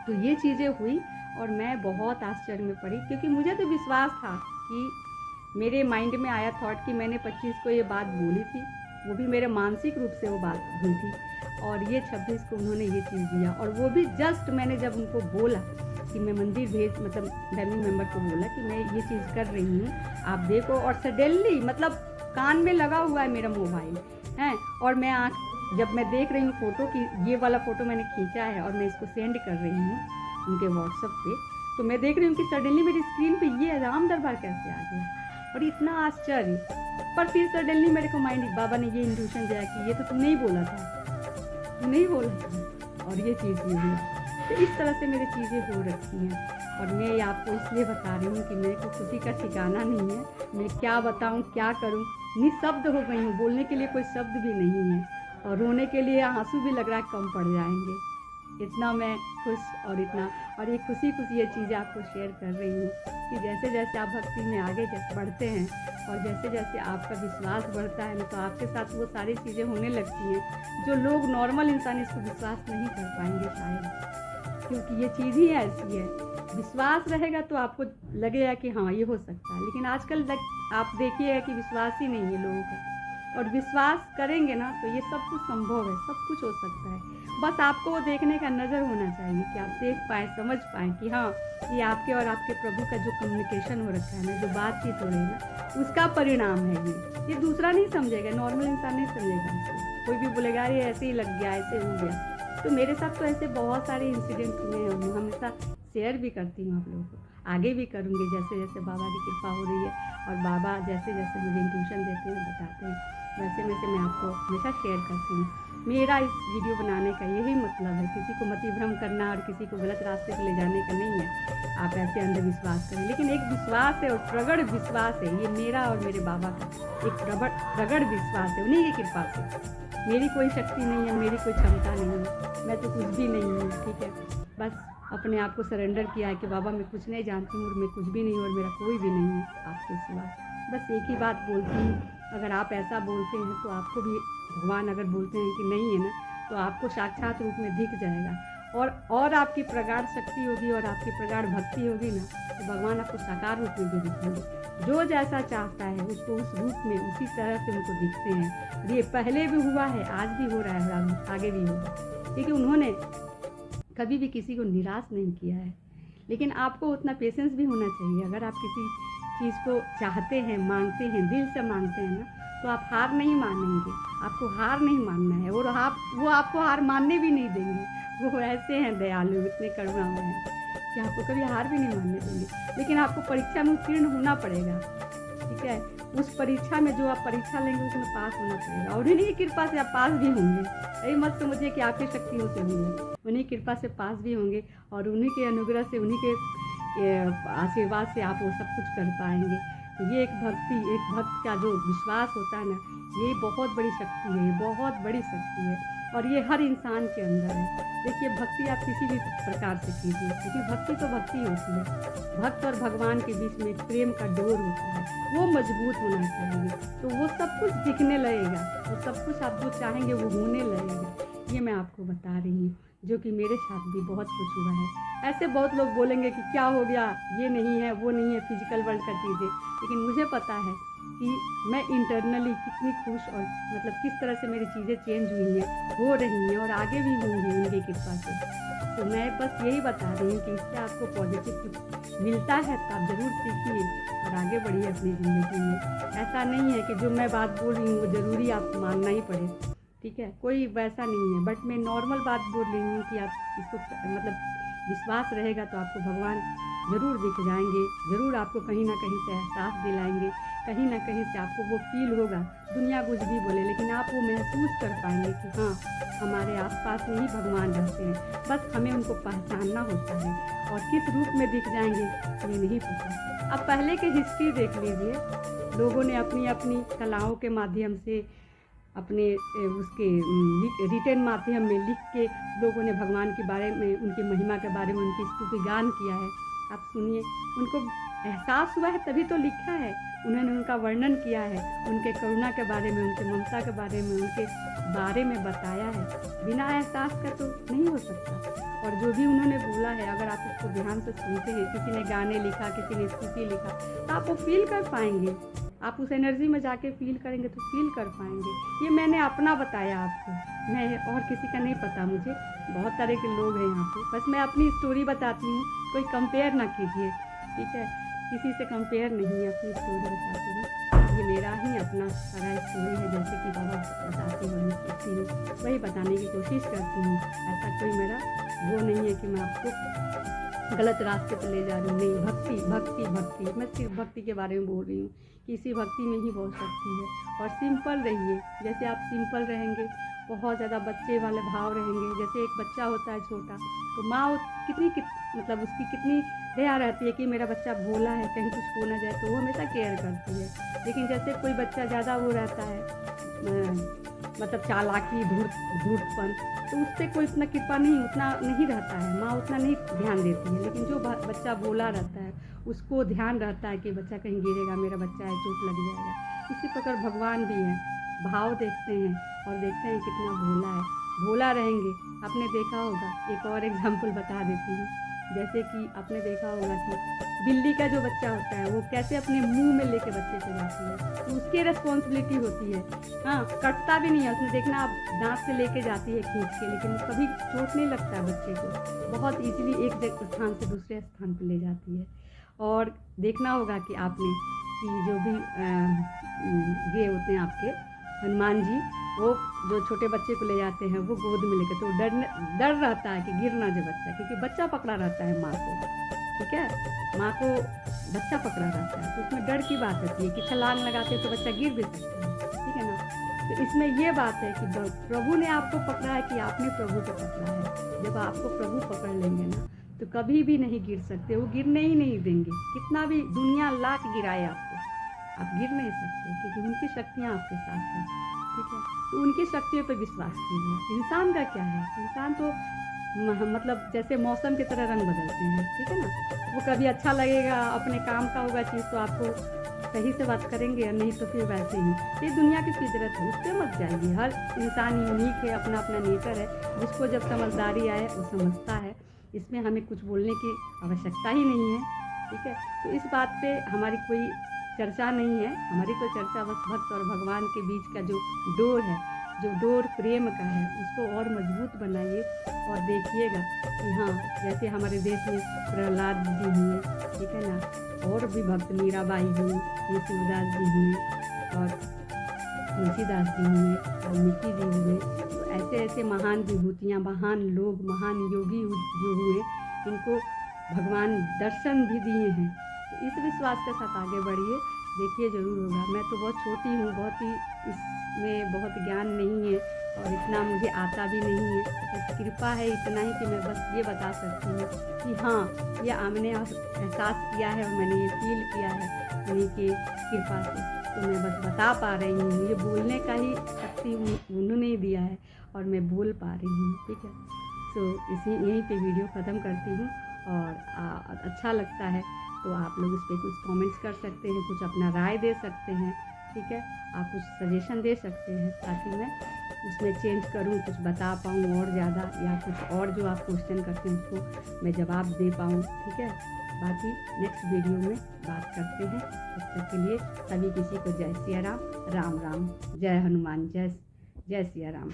तो ये चीज़ें हुई और मैं बहुत आश्चर्य में पड़ी, क्योंकि मुझे तो विश्वास था कि मेरे माइंड में आया थॉट कि मैंने 25 को ये बात बोली थी, वो भी मेरे मानसिक रूप से वो बात हुई थी, और ये 26 को उन्होंने ये चीज़ दिया। और वो भी जस्ट मैंने जब उनको बोला कि मैं मंदिर मतलब फैमिली मेम्बर को बोला कि मैं ये चीज़ कर रही हूँ, आप देखो, और सडनली मतलब कान में लगा हुआ है मेरा मोबाइल है, और मैं जब मैं देख रही हूँ फ़ोटो की, ये वाला फ़ोटो मैंने खींचा है और मैं इसको सेंड कर रही हूँ उनके व्हाट्सएप पे, तो मैं देख रही हूँ कि सडनली मेरी स्क्रीन पे ये राम दरबार कैसे आ गया, और इतना आश्चर्य। पर फिर सडनली मेरे को माइंड, बाबा ने ये इंट्यूशन दिया कि ये तो तुमने ही बोला था, तुमने ही बोला था, और ये चीज़ ये हुई। तो इस तरह से मेरी चीज़ें हो रखी हैं, और मैं ये आपको इसलिए बता रही हूँ कि मेरे को खुशी का ठिकाना नहीं है, मैं क्या बताऊँ क्या करूँ, निःशब्द हो गई हूँ, बोलने के लिए कोई शब्द भी नहीं है, और रोने के लिए आंसू भी लग रहा है कम पड़ जाएंगे, इतना मैं खुश, और इतना, और ये खुशी ये चीज़ें आपको शेयर कर रही हूँ कि जैसे जैसे आप भक्ति में आगे बढ़ते हैं, और जैसे जैसे आपका विश्वास बढ़ता है ना, तो आपके साथ वो सारी चीज़ें होने लगती हैं जो लोग नॉर्मल इंसान इसको विश्वास नहीं कर पाएंगे शायद, क्योंकि ये चीज़ ही ऐसी है। विश्वास रहेगा तो आपको लगेगा कि हाँ ये हो सकता है, लेकिन आजकल आप देखिएगा कि विश्वास ही नहीं है लोगों का, और विश्वास करेंगे ना तो ये सब कुछ संभव है, सब कुछ हो सकता है। बस आपको वो देखने का नज़र होना चाहिए कि आप देख पाएँ, समझ पाएँ कि हाँ ये आपके और आपके प्रभु का जो कम्युनिकेशन हो रखा है ना, जो बातचीत हो रही है ना, उसका परिणाम है ये दूसरा नहीं समझेगा, नॉर्मल इंसान नहीं समझेगा इसको। कोई भी बोलेगा अरे ऐसे ही लग गया, ऐसे हो गया। तो मेरे साथ तो ऐसे बहुत सारे इंसिडेंट हुए हैं, मैं हमेशा शेयर भी करती हूँ आप लोगों को, आगे भी करूँगी जैसे जैसे बाबा की कृपा हो रही है, और बाबा जैसे जैसे मुझे इंट्यूशन देते हैं, बताते हैं, वैसे वैसे मैं आपको हमेशा शेयर करती हूँ। मेरा इस वीडियो बनाने का यही मतलब है, किसी को मतिभ्रम करना और किसी को गलत रास्ते पर ले जाने का नहीं है। आप ऐसे अंधविश्वास करें, लेकिन एक विश्वास है और प्रगढ़ विश्वास है, ये मेरा और मेरे बाबा का एक प्रगढ़ विश्वास है, उन्हीं की कृपा से। मेरी कोई शक्ति नहीं है, मेरी कोई क्षमता नहीं है, मैं तो कुछ भी नहीं हूँ, ठीक है। बस अपने आप को सरेंडर किया है कि बाबा मैं कुछ नहीं जानती हूँ, और मैं कुछ भी नहीं हूँ, और मेरा कोई भी नहीं है आपके सिवा। बस एक ही बात बोलती हूँ, अगर आप ऐसा बोलते हैं तो आपको भी भगवान अगर बोलते हैं कि नहीं है ना, तो आपको साक्षात रूप में दिख जाएगा, और आपकी प्रगाढ़ शक्ति होगी और आपकी प्रगाढ़ भक्ति होगी ना, तो भगवान आपको साकार रूप में भी दिखेंगे। जो जैसा चाहता है उसको उस रूप में उसी तरह से उनको दिखते हैं। ये पहले भी हुआ है, आज भी हो रहा है, और आगे भी होगा, क्योंकि उन्होंने कभी भी किसी को निराश नहीं किया है। लेकिन आपको उतना पेशेंस भी होना चाहिए। अगर आप किसी चीज़ को चाहते हैं, मांगते हैं, दिल से मांगते हैं ना, तो आप हार नहीं मानेंगे, आपको हार नहीं मानना है, और वो आपको हार मानने भी नहीं देंगे। वो ऐसे हैं दयालु, इतने करुणामय हैं कि आपको कभी हार भी नहीं मानने देंगे। लेकिन आपको परीक्षा में उत्तीर्ण होना पड़ेगा, ठीक है। उस परीक्षा में जो आप परीक्षा लेंगे उसमें पास होना पड़ेगा, और उन्हीं की कृपा से आप पास भी होंगे। यही मत समझिए कि आपकी शक्तियों से होंगे, उन्हीं की कृपा से पास भी होंगे, और उन्हीं के अनुग्रह से, उन्हीं के आशीर्वाद से आप वो सब कुछ कर पाएंगे। तो ये एक भक्त का जो विश्वास होता है ना, ये बहुत बड़ी शक्ति है, ये बहुत बड़ी शक्ति है, और ये हर इंसान के अंदर है। देखिए भक्ति आप किसी भी प्रकार से कीजिए, क्योंकि भक्ति तो भक्ति होती है। भक्त और भगवान के बीच में एक प्रेम का डोर होता है, वो मजबूत होना चाहिए, तो वो सब कुछ दिखने लगेगा, वो सब कुछ आप जो चाहेंगे वो होने लगेगा। ये मैं आपको बता रही हूँ, जो कि मेरे साथ भी बहुत कुछ हुआ है। ऐसे बहुत लोग बोलेंगे कि क्या हो गया, ये नहीं है, वो नहीं है, फिजिकल वर्ल्ड का चीज़ें, लेकिन मुझे पता है कि मैं इंटरनली कितनी खुश, और मतलब किस तरह से मेरी चीज़ें चेंज हुई हैं, हो रही हैं, और आगे भी होंगी उनकी कृपा से। तो मैं बस यही बता रही हूँ कि इससे आपको पॉजिटिव कुछ मिलता है तो आप ज़रूर सीखिए और आगे बढ़िए अपनी ज़िंदगी में। ऐसा नहीं है कि जो मैं बात बोल रही हूँ वो ज़रूरी आप मानना ही पड़े, ठीक है, कोई वैसा नहीं है। बट मैं नॉर्मल बात बोल रही हूँ कि आप इसको मतलब विश्वास रहेगा तो आपको भगवान ज़रूर दिख जाएंगे, ज़रूर आपको कहीं ना कहीं से एहसास दिलाएंगे, कहीं ना कहीं से आपको वो फील होगा। दुनिया कुछ भी बोले, लेकिन आप वो महसूस कर पाएंगे कि हाँ हमारे आसपास में ही भगवान रहते हैं, बस हमें उनको पहचानना होता है। और किस रूप में दिख जाएंगे ये नहीं पता। अब पहले की हिस्ट्री देख लीजिए, लोगों ने अपनी अपनी कलाओं के माध्यम से, अपने उसके रिटेन माध्यम में लिख के लोगों ने भगवान के बारे में, उनकी महिमा के बारे में, उनकी स्तुति गान किया है। आप सुनिए, उनको एहसास हुआ है तभी तो लिखा है, उन्होंने उनका वर्णन किया है, उनके करुणा के बारे में, उनके ममता के बारे में, उनके बारे में बताया है, बिना एहसास का तो नहीं हो सकता। और जो भी उन्होंने बोला है, अगर आप उसको ध्यान से सुनते हैं, किसी ने गाने लिखा, किसी ने स्तुति लिखा, तो आप वो फील कर पाएंगे। आप उस एनर्जी में जाके फील करेंगे तो फील कर पाएंगे। ये मैंने अपना बताया आपको, मैं और किसी का नहीं पता मुझे। बहुत तरह के लोग हैं यहाँ पे, बस मैं अपनी स्टोरी बताती हूँ, कोई कंपेयर ना कीजिए, ठीक है? किसी से कंपेयर नहीं है, अपनी स्टोरी बताती हूँ। ये मेरा ही अपना सारा स्टोरी है, जैसे कि बाबा बताते हैं, मैं सीखती हूँ, वही बताने की कोशिश करती हूँ। ऐसा कोई मेरा वो नहीं है कि मैं आपको गलत रास्ते पे ले जा रही हूँ। नहीं, भक्ति भक्ति भक्ति, मैं सिर्फ भक्ति के बारे में बोल रही हूँ कि इसी भक्ति में ही बहुत शक्ति है। और सिंपल रहिए, जैसे आप सिंपल रहेंगे, बहुत ज़्यादा बच्चे वाले भाव रहेंगे। जैसे एक बच्चा होता है छोटा, तो माँ मतलब उसकी कितनी दया रहती है कि मेरा बच्चा भोला है, कहीं कुछ हो ना जाए, तो वो हमेशा केयर करती है। लेकिन जैसे कोई बच्चा ज़्यादा वो रहता है, मतलब चालाकी, धूर्तपन, तो उस पर कोई इतना कृपा नहीं, उतना नहीं रहता है, माँ उतना नहीं ध्यान देती है। लेकिन जो बच्चा भोला रहता है, उसको ध्यान रहता है कि बच्चा कहीं गिरेगा, मेरा बच्चा है, चोट लग जाएगा। इसी प्रकार भगवान भी हैं, भाव देखते हैं और देखते हैं कितना भोला है। भोला रहेंगे, आपने देखा होगा, एक और एग्जाम्पल बता देती हूँ। जैसे कि आपने देखा होगा कि बिल्ली का जो बच्चा होता है, वो कैसे अपने मुंह में लेके बच्चे को जाती है, तो उसकी रिस्पॉन्सिबिलिटी होती है। हाँ, कटता भी नहीं है, उसने देखना आप दांत से लेके जाती है खींच के, लेकिन कभी चोट नहीं लगता है बच्चे को, बहुत इजीली एक स्थान से दूसरे स्थान पर ले जाती है। और देखना होगा कि आपने कि जो भी ये होते हैं आपके हनुमान जी, वो जो छोटे बच्चे को ले जाते हैं, वो गोद में लेकर, तो डर रहता है कि गिर ना जाए बच्चा, क्योंकि बच्चा पकड़ा रहता है माँ को, ठीक है? माँ को बच्चा पकड़ा रहता है, तो उसमें डर की बात होती है कि छलांग लगाते हैं तो बच्चा गिर भी सकता है, ठीक है ना? तो इसमें ये बात है कि प्रभु ने आपको पकड़ा है कि आपने प्रभु को पकड़ा है। जब आपको प्रभु पकड़ लेंगे ना, तो कभी भी नहीं गिर सकते, वो गिरने ही नहीं देंगे। कितना भी दुनिया लाख गिराए आपको, आप गिर नहीं सकते, क्योंकि उनकी शक्तियाँ आपके साथ हैं, ठीक है? तो उनकी शक्तियों पर विश्वास कीजिए। इंसान का क्या है, इंसान तो मतलब जैसे मौसम की तरह रंग बदलते हैं, ठीक है ना? वो कभी अच्छा लगेगा, अपने काम का होगा चीज़ तो आपको सही से बात करेंगे, और नहीं तो फिर वैसे ही। ये दुनिया की फितरत है, उस पर मत जाइए। हर इंसान यूनिक है, अपना अपना नेचर है। जिसको जब समझदारी आए वो समझता है, इसमें हमें कुछ बोलने की आवश्यकता ही नहीं है, ठीक है? तो इस बात पे हमारी कोई चर्चा नहीं है, हमारी तो चर्चा बस भक्त और भगवान के बीच का जो डोर है, जो डोर प्रेम का है, उसको और मजबूत बनाइए। और देखिएगा कि हाँ, जैसे हमारे देश में प्रहलाद जी हुए, ठीक है ना, और भी भक्त मीराबाई हुई, शिवदास जी हुए, और तुलसीदास जी हुए, वाल्मीकि जी हुए, तो ऐसे ऐसे महान विभूतियाँ, महान लोग, महान योगी जो हुए, इनको भगवान दर्शन भी दिए हैं। तो इस विश्वास के साथ आगे बढ़िए, देखिए ज़रूर होगा। मैं तो बहुत छोटी हूँ, बहुत ही इसमें बहुत ज्ञान नहीं है, और इतना मुझे आता भी नहीं है। बस कृपा है इतना ही कि मैं बस ये बता सकती हूँ कि हाँ, ये हमने एहसास किया है और मैंने ये फील किया है उन्हीं की कृपा से। तो मैं बस बता पा रही हूँ, ये बोलने का ही शक्ति उन्होंने ही दिया है, और मैं बोल पा रही हूँ, ठीक है? तो यहीं पे वीडियो ख़त्म करती हूँ। और अच्छा लगता है तो आप लोग इस पर कुछ कमेंट्स कर सकते हैं, कुछ अपना राय दे सकते हैं, ठीक है? आप कुछ सजेशन दे सकते हैं, ताकि मैं उसमें चेंज करूँ, कुछ बता पाऊँ और ज़्यादा, या कुछ और जो आप क्वेश्चन करते हैं उसको मैं जवाब दे पाऊँ, ठीक है? बाकी नेक्स्ट वीडियो में बात करते हैं। तब तक के लिए सभी किसी को जय सिया राम, राम राम, जय हनुमान, जय सिया राम।